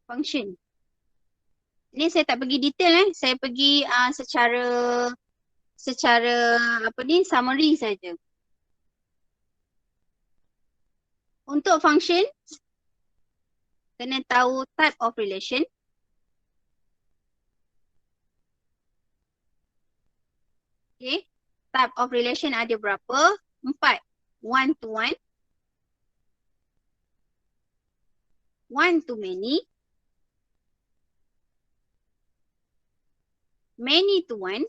function. Ini saya tak pergi detail saya pergi secara apa ni summary saja. Untuk function kena tahu type of relation. Okay. Type of relation ada berapa? 4. One to one, one to many to one,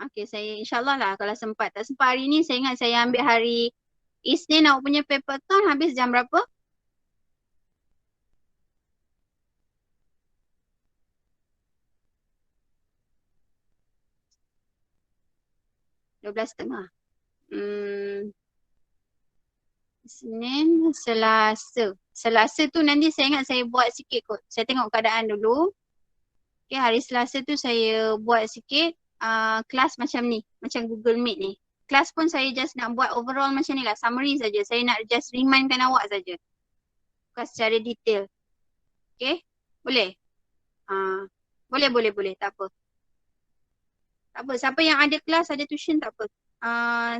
okay, saya insyaAllah lah kalau sempat. Tak sempat hari ni, saya ingat saya ambil hari Isnin awak punya paper count habis jam berapa? 12:30. Isnin, Selasa. Selasa tu nanti saya ingat saya buat sikit kot. Saya tengok keadaan dulu. Okay, hari Selasa tu saya buat sikit kelas macam ni. Macam Google Meet ni. Kelas pun saya just nak buat overall macam ni lah. Summary saja. Saya nak just remindkan awak saja. Bukan secara detail. Okay? Boleh? Boleh. Tak apa. Tak apa. Siapa yang ada kelas, ada tuition, tak apa.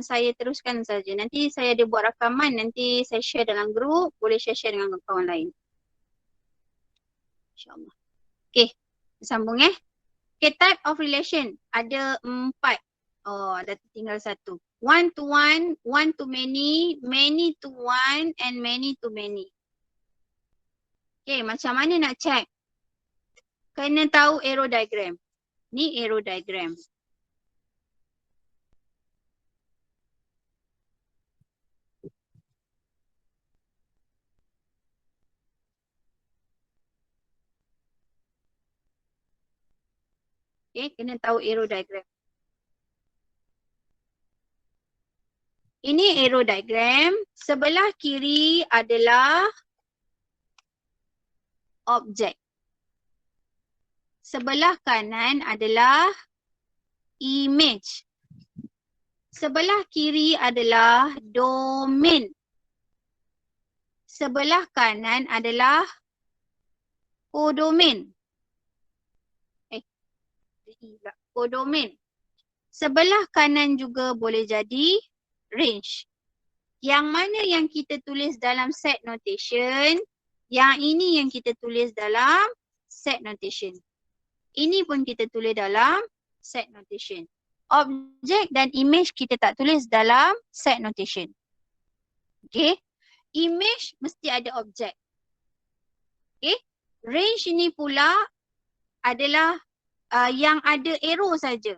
Saya teruskan saja. Nanti saya ada buat rakaman. Nanti saya share dalam group. Boleh share dengan kawan lain. InsyaAllah. Okay. Sambung Okay, type of relation. Ada 4. Oh, ada tinggal 1. One to one, one to many to one, and many to many. Okay, macam mana nak check? Kena tahu arrow diagram. Ni arrow diagram. Okay, kena tahu arrow diagram. Ini arrow diagram. Sebelah kiri adalah objek. Sebelah kanan adalah image. Sebelah kiri adalah domain. Sebelah kanan adalah kodomain. Kodomain. Sebelah kanan juga boleh jadi range. Yang mana yang kita tulis dalam set notation, yang ini yang kita tulis dalam set notation. Ini pun kita tulis dalam set notation. Objek dan image kita tak tulis dalam set notation. Okay. Image mesti ada objek. Okay. Range ini pula adalah yang ada arrow saja.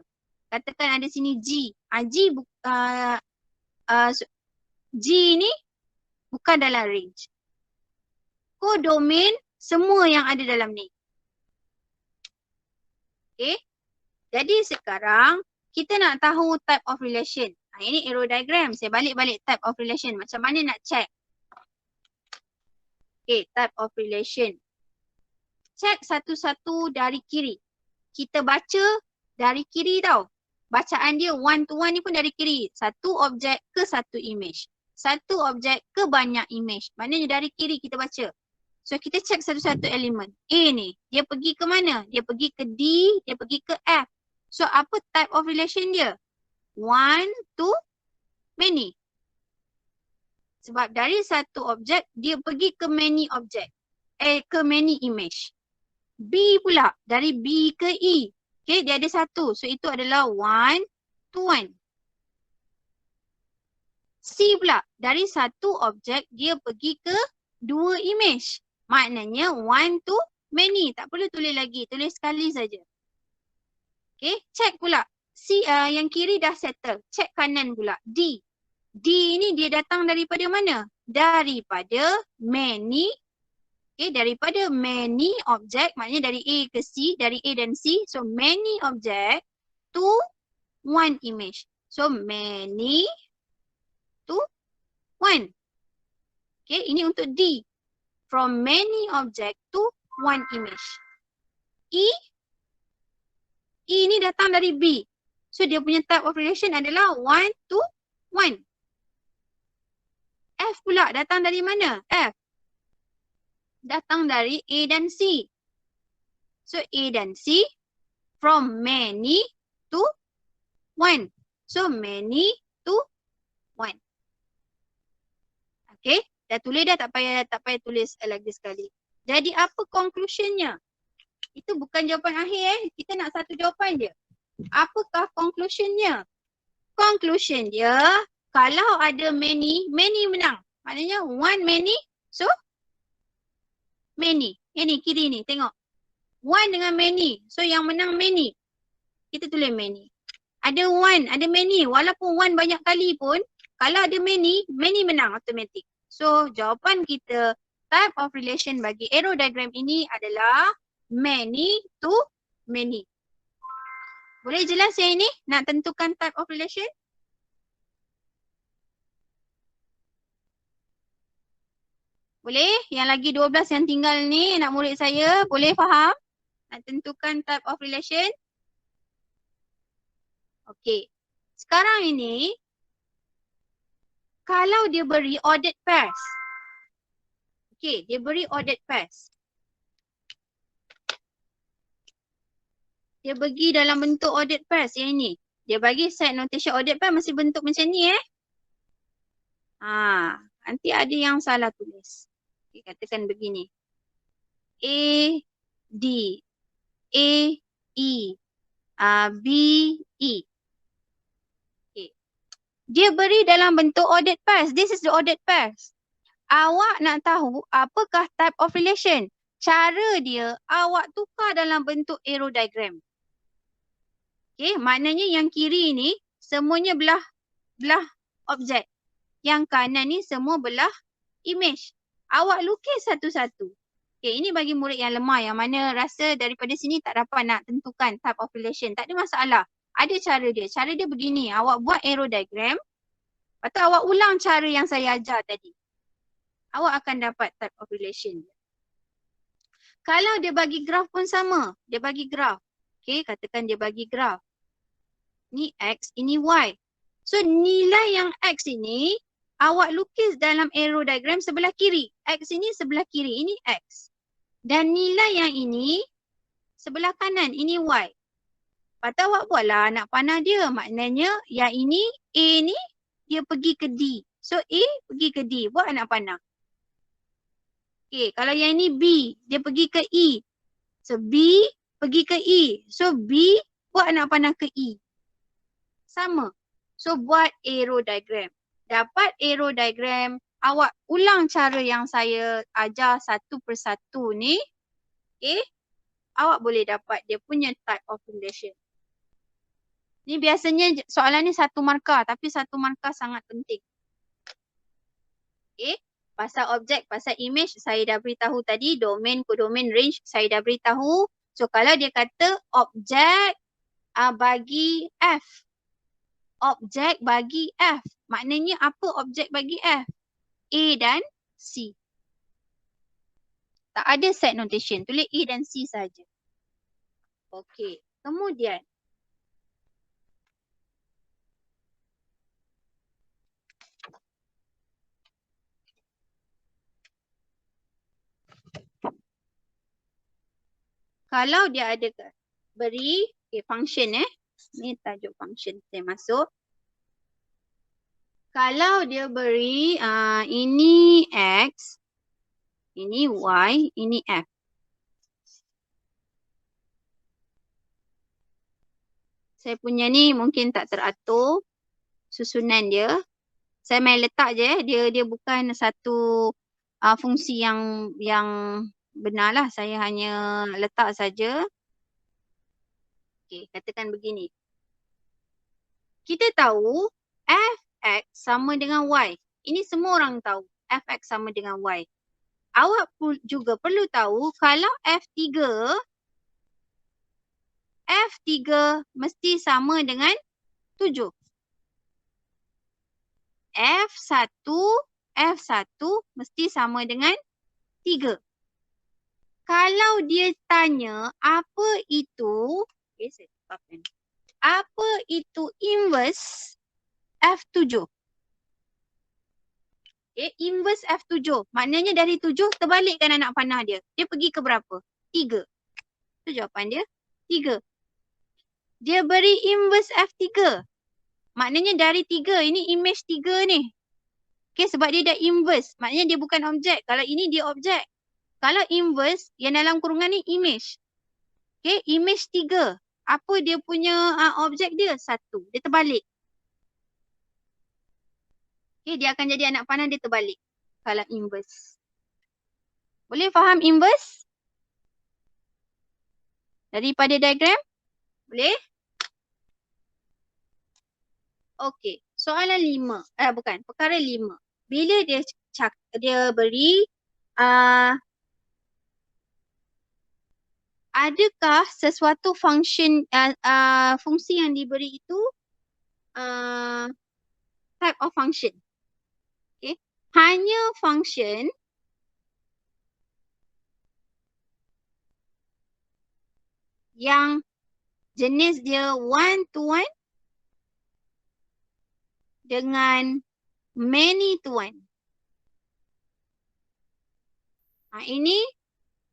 Katakan ada sini G. G ni bukan dalam range. Kodomain semua yang ada dalam ni. Okay. Jadi sekarang kita nak tahu type of relation. Ini arrow diagram. Saya balik-balik type of relation. Macam mana nak check? Okay, type of relation. Check satu-satu dari kiri. Kita baca dari kiri tau. Bacaan dia one to one ni pun dari kiri. Satu objek ke satu image. Satu objek ke banyak image. Maknanya dari kiri kita baca. So kita check satu-satu elemen. A ni, dia pergi ke mana? Dia pergi ke D, dia pergi ke F. So apa type of relation dia? One to many. Sebab dari satu objek, dia pergi ke many objek. Ke many image. B pula, dari B ke E. Okay, dia ada satu. So itu adalah one to one. C pula, dari satu objek, dia pergi ke dua image. Maknanya one to many. Tak perlu tulis lagi, tulis sekali saja. Okay, check pula. C yang kiri dah settle. Check kanan pula. D. D ni dia datang daripada mana? Daripada many. Okay, daripada many object, maknanya dari A ke C, dari A dan C. So many object to one image. So many to one. Okay, ini untuk D. From many object to one image. E. E ni datang dari B. So dia punya type of relation adalah one to one. F pula datang dari mana? F datang dari A dan C. So A dan C from many to one. So many to one. Okay, dah tulis dah, tak payah tulis lagi sekali. Jadi apa conclusionnya? Itu bukan jawapan akhir kita nak satu jawapan je. Apakah conclusionnya? Conclusion dia, kalau ada many, many menang. Maknanya one many, so many. Ini kiri ni, tengok. One dengan many, so yang menang many. Kita tulis many. Ada one, ada many. Walaupun one banyak kali pun, kalau ada many, many menang automatic. So jawapan kita, type of relation bagi arrow diagram ini adalah many to many. Boleh jelas yang ini? Nak tentukan type of relation? Boleh? Yang lagi 12 yang tinggal ni, anak murid saya, boleh faham? Nak tentukan type of relation? Okey. Sekarang ini, kalau dia beri ordered pairs. Okey, dia beri ordered pairs. Dia bagi dalam bentuk ordered pairs yang ini. Dia bagi set notation ordered pair masih bentuk macam ni nanti ada yang salah tulis. Okay, katakan begini. A, D, A, E, B, E. Okay. Dia beri dalam bentuk ordered pairs. This is the ordered pairs. Awak nak tahu apakah type of relation? Cara dia awak tukar dalam bentuk arrow diagram. Okay, maknanya yang kiri ni semuanya belah objek. Yang kanan ni semua belah image. Awak lukis satu-satu. Okay, ini bagi murid yang lemah yang mana rasa daripada sini tak dapat nak tentukan type of relation. Tak ada masalah. Ada cara dia. Cara dia begini. Awak buat arrow diagram. Lepas tu awak ulang cara yang saya ajar tadi. Awak akan dapat type of relation. Kalau dia bagi graf pun sama. Dia bagi graf. Okay, katakan dia bagi graf. Ni X, ini Y. So nilai yang X ini awak lukis dalam arrow diagram sebelah kiri. X ini sebelah kiri, ini X. Dan nilai yang ini sebelah kanan, ini Y. Lepas awak buatlah anak panah dia. Maknanya yang ini A ni dia pergi ke D. So A pergi ke D. Buat anak panah. Okay, kalau yang ini B, dia pergi ke E. So B pergi ke E. So B buat anak panah ke E. Sama. So buat arrow diagram. Dapat arrow diagram, awak ulang cara yang saya ajar satu persatu ni. Okay. Awak boleh dapat dia punya type of relation. Ni biasanya soalan ni satu markah, tapi satu markah sangat penting. Okay. Pasal objek, pasal image saya dah beritahu tadi. Domain, kodomain, range saya dah beritahu. So kalau dia kata objek bagi F. Objek bagi F. Maknanya apa objek bagi F? A dan C. Tak ada set notation. Tulis A dan C saja. Okey. Kemudian. Kalau dia ada beri function ni tajuk function saya masuk. Kalau dia beri ini X, ini Y, ini F. Saya punya ni mungkin tak teratur susunan dia. Saya main letak je dia bukan satu fungsi yang benar lah. Saya hanya letak saja. Okey, katakan begini. Kita tahu Fx sama dengan Y. Ini semua orang tahu. Fx sama dengan Y. Awak juga perlu tahu kalau F3 mesti sama dengan 7. F1 mesti sama dengan 3. Kalau dia tanya apa itu, saya tetapkan. Apa itu inverse F7? Okay, inverse F7. Maknanya dari 7 terbalikkan anak panah dia. Dia pergi ke berapa? 3. Itu jawapan dia. 3. Dia beri inverse F3. Maknanya dari 3. Ini image 3 ni. Okay, sebab dia dah inverse. Maknanya dia bukan objek. Kalau ini dia objek. Kalau inverse, yang dalam kurungan ni image. Okay, image 3. Apa dia punya objek dia? 1. Dia terbalik. Okay, dia akan jadi anak panah dia terbalik. Kalau inverse. Boleh faham inverse? Daripada diagram? Boleh? Okey. Soalan 5. Bukan. Perkara 5. Bila dia beri adakah sesuatu fungsi yang diberi itu type of function. Okay. Hanya function yang jenis dia one to one dengan many to one. Ini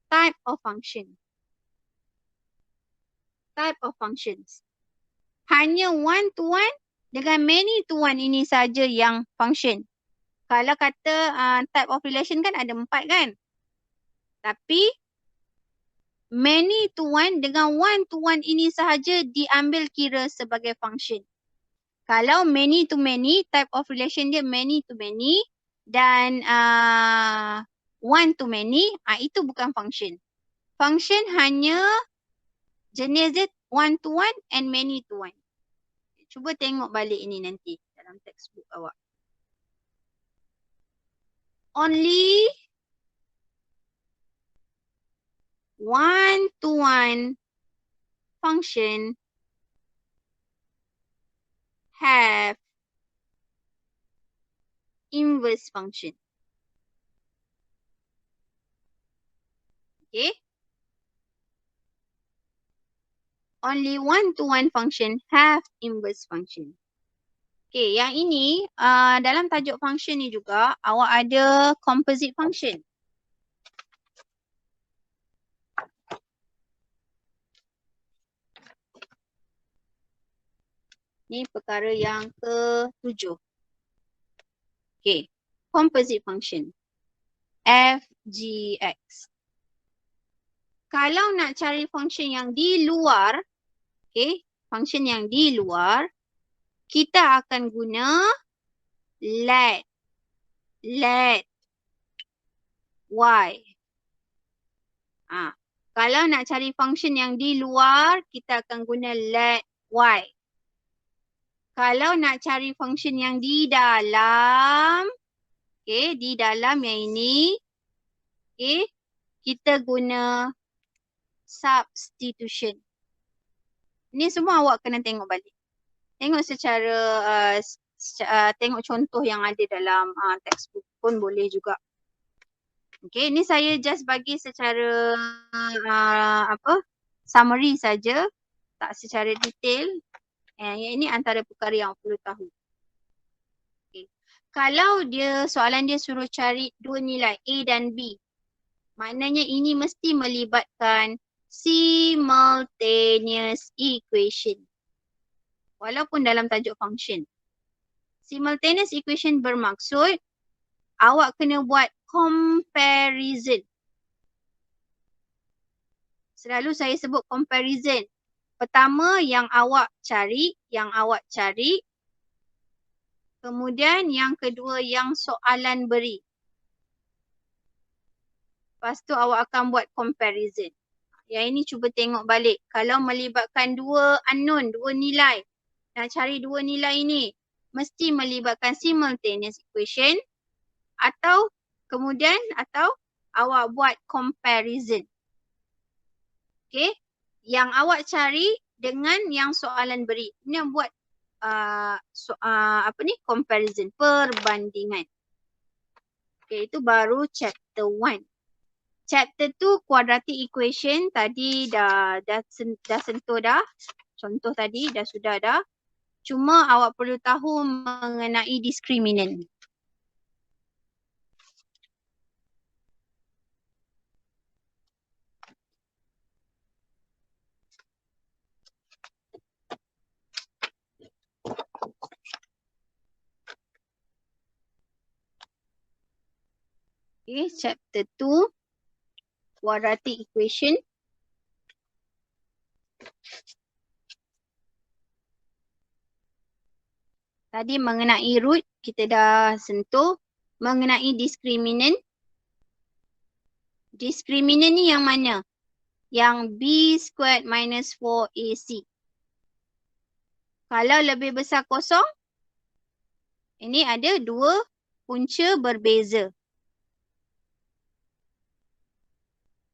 type of function. Type of functions. Hanya one to one dengan many to one ini saja yang function. Kalau kata type of relation kan ada 4 kan? Tapi many to one dengan one to one ini sahaja diambil kira sebagai function. Kalau many to many, type of relation dia many to many dan one to many, itu bukan function. Function hanya jenis dia one to one and many to one. Cuba tengok balik ini nanti dalam textbook awak. Only one to one function have inverse function. Okay. Only one to one function have inverse function. Okay, yang ini dalam tajuk function ni juga awak ada composite function. Ni perkara yang ke-7. Okay, composite function. F, G, X. Kalau nak cari function yang di luar, okay, function yang di luar, kita akan guna let y. Kalau nak cari function yang di luar, kita akan guna let y. Kalau nak cari function yang di dalam, okay, di dalam yang ini, okay, kita guna substitution. Ini semua awak kena tengok balik. Tengok secara, tengok contoh yang ada dalam textbook pun boleh juga. Okay, ini saya just bagi secara summary saja, tak secara detail. Yang ini antara perkara yang perlu tahu. Okay. Kalau soalan dia suruh cari dua nilai A dan B, maknanya ini mesti melibatkan simultaneous equation. Walaupun dalam tajuk function. Simultaneous equation bermaksud awak kena buat comparison. Selalu saya sebut comparison. Pertama yang awak cari. Kemudian yang kedua yang soalan beri. Lepas tu awak akan buat comparison. Yang ini cuba tengok balik. Kalau melibatkan dua unknown, dua nilai. Nak cari dua nilai ini. Mesti melibatkan simultaneous equation. Atau awak buat comparison. Okay. Yang awak cari dengan yang soalan beri. Ini yang buat comparison, perbandingan. Okay, itu baru chapter 1. Chapter 2 quadratic equation tadi dah sentuh dah. Contoh tadi sudah dah. Cuma awak perlu tahu mengenai discriminant. Okay, chapter 2. Quadratic equation. Tadi mengenai root, kita dah sentuh. Mengenai discriminant. Discriminant ni yang mana? Yang B squared minus 4AC. Kalau lebih besar kosong, ini ada dua punca berbeza.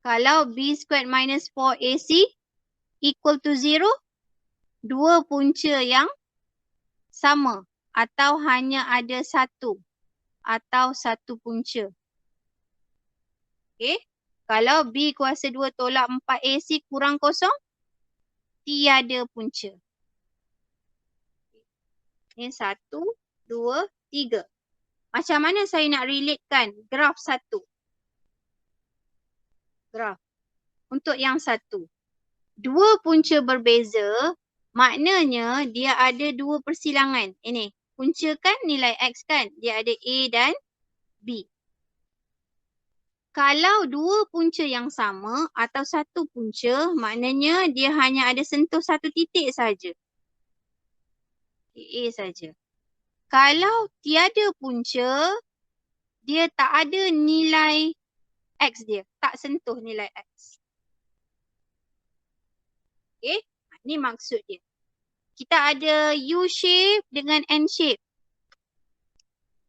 Kalau B squared minus 4AC equal to 0, dua punca yang sama atau hanya ada satu atau satu punca. Okay. Kalau B kuasa 2 tolak 4AC kurang kosong, tiada punca. Ini 1, 2, 3. Macam mana saya nak relatekan graf 1? Graf. Untuk yang 1. Dua punca berbeza, maknanya dia ada dua persilangan. Ini, punca kan nilai X kan? Dia ada A dan B. Kalau dua punca yang sama atau satu punca, maknanya dia hanya ada sentuh satu titik saja. A saja. Kalau tiada punca, dia tak ada nilai X dia. Tak sentuh nilai X. Okay, ni maksud dia. Kita ada U shape dengan N shape.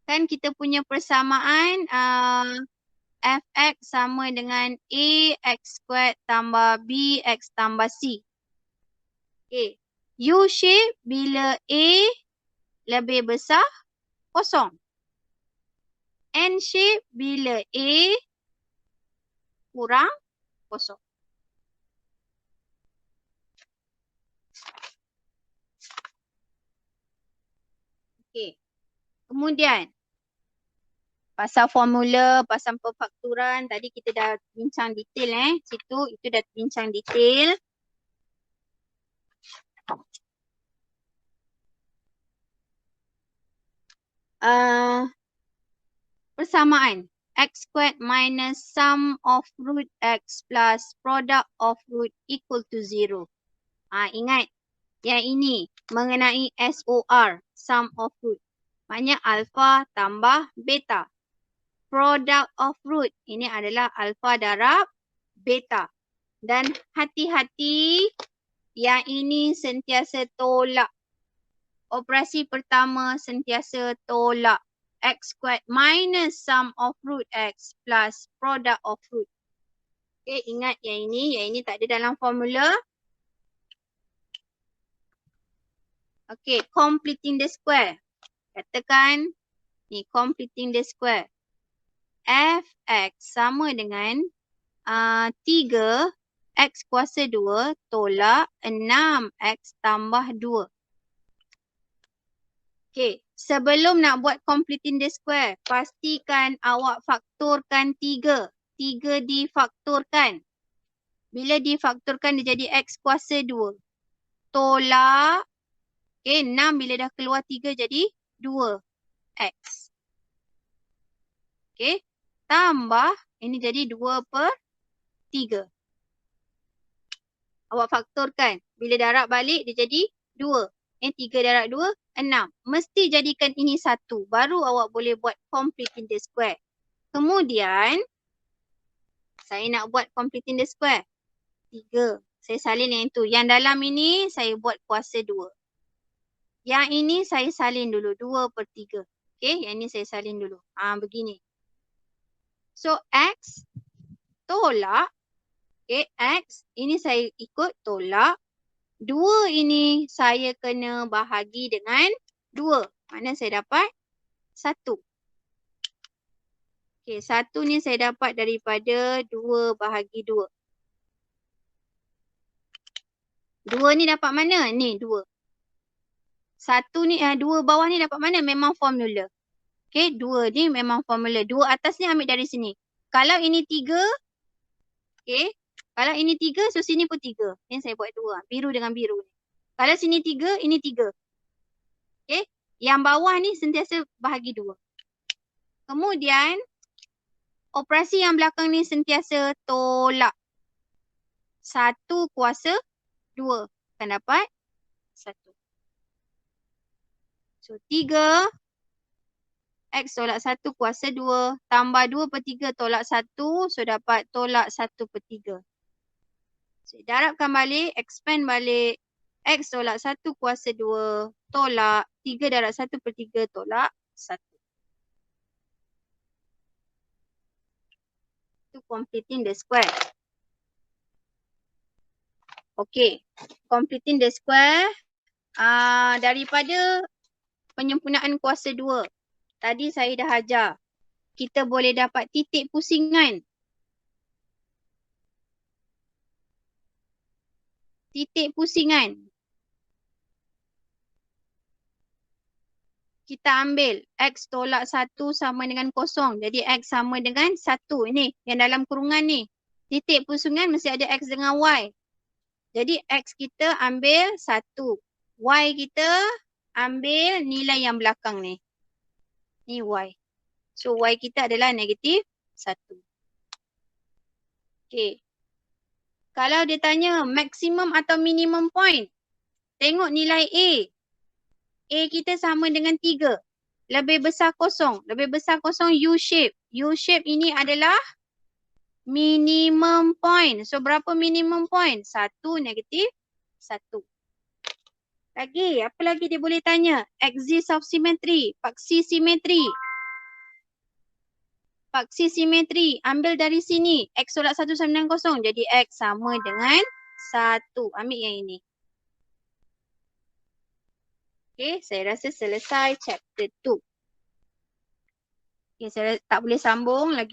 Kan kita punya persamaan Fx sama dengan A X squared tambah B X tambah C. Okay. U shape bila A lebih besar, kosong. N shape bila A kurang, kosong. Okay. Kemudian, pasal formula, pasal perfakturan, tadi kita dah bincang detail situ, itu dah bincang detail. Persamaan X squared minus sum of root X plus product of root equal to 0. Ingat, yang ini mengenai SOR, sum of root. Maknanya alpha tambah beta. Product of root, ini adalah alpha darab beta. Dan hati-hati, yang ini sentiasa tolak. Operasi pertama sentiasa tolak. X squared minus sum of root X plus product of root. Okay, ingat yang ini tak ada dalam formula. Okay, completing the square. Katakan, ni completing the square. Fx sama dengan 3 X kuasa 2 tolak 6X tambah 2. Okay, sebelum nak buat completing the square, pastikan awak faktorkan 3. 3 difaktorkan. Bila difaktorkan dia jadi X kuasa 2. Tolak, okay, 6 bila dah keluar 3 jadi 2X. Okay, tambah, ini jadi 2/3. Awak faktorkan. Bila darab balik dia jadi 2. 3 darab 2, 6. Mesti jadikan ini 1. Baru awak boleh buat completing the square. Kemudian, saya nak buat completing the square. 3. Saya salin yang itu. Yang dalam ini, saya buat kuasa 2. Yang ini saya salin dulu. 2/3. Okay, yang ini saya salin dulu. Begini. So, X tolak. Okay, X. Ini saya ikut tolak. 2 ini saya kena bahagi dengan 2. Mana saya dapat? 1. Okay, 1 ni saya dapat daripada 2 bahagi 2. 2 ni dapat mana? Ni 2. 1 ni, 2 bawah ni dapat mana? Memang formula. Okay, 2 ni memang formula. 2 atas ni ambil dari sini. Kalau ini 3, okay. Kalau ini 3, so sini pun 3. Ni saya buat 2. Biru dengan biru. Kalau sini 3, ini 3. Okay. Yang bawah ni sentiasa bahagi 2. Kemudian, operasi yang belakang ni sentiasa tolak. 1 kuasa 2 akan dapat 1. So 3 X tolak 1 kuasa 2 tambah 2/3 tolak 1. So dapat tolak 1/3. So darabkan balik, expand balik. X tolak 1 kuasa 2 tolak 3 darab 1/3 tolak 1. Itu completing the square. Okay. Completing the square. Daripada penyempurnaan kuasa 2. Tadi saya dah ajar. Kita boleh dapat titik pusingan. Titik pusingan. Kita ambil X tolak 1 sama dengan 0. Jadi X sama dengan 1. Ini yang dalam kurungan ni. Titik pusingan mesti ada X dengan Y. Jadi X kita ambil 1. Y kita ambil nilai yang belakang ni. Ni Y. So Y kita adalah negatif 1. Okay. Kalau dia tanya maksimum atau minimum point. Tengok nilai A. A kita sama dengan 3. Lebih besar 0. Lebih besar 0 U shape. U shape ini adalah minimum point. So berapa minimum point? 1 negatif 1. Lagi, apa lagi dia boleh tanya? Axis of symmetry, paksi simetri. Paksi simetri, ambil dari sini. X tolak 1 sama dengan 0. Jadi X sama dengan 1. Ambil yang ini. Okay, saya rasa selesai chapter 2. Okay, saya tak boleh sambung lagi.